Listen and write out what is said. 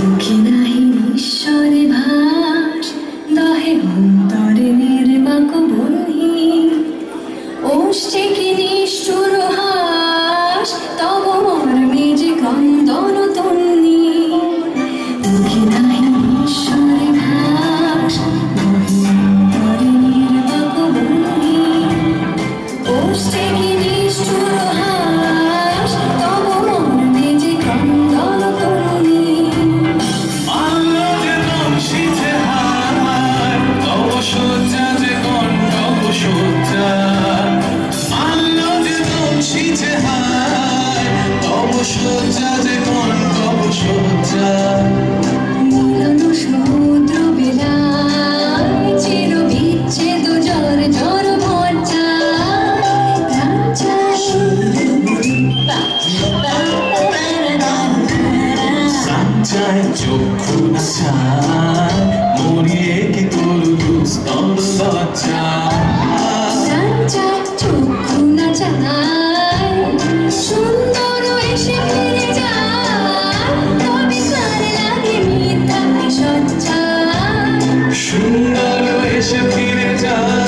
দুঃখী নাহি ঈশ্বরে ভাস দহে অন্তরে নির্বাক বহি ওষ্ঠে কি নিষ্ঠুর হাস তব মর্মে যে ক্রন্দন তন্নি দুঃখী নাহি ঈশ্বরে ভাস দহে অন্তরে নির্বাক বহি ওষ্ঠে কি নিষ্ঠুর হাস তব মর্মে যে ক্রন্দন তন্নি মিলন সমুদ্র বেলায় চির বিচ্ছেদ জ্বর জ্বর ভর্জা প্রাণ চায় চক্ষু না চায় মরিয়ে কি তোর দুস্তর লজ্জা প্রাণ চায় চক্ষু না চায় সুন্দর এসে ফিরে যায় তবে তার লাগে মিথ্যা সজ্জা সুন্দর এসে ফিরে যায়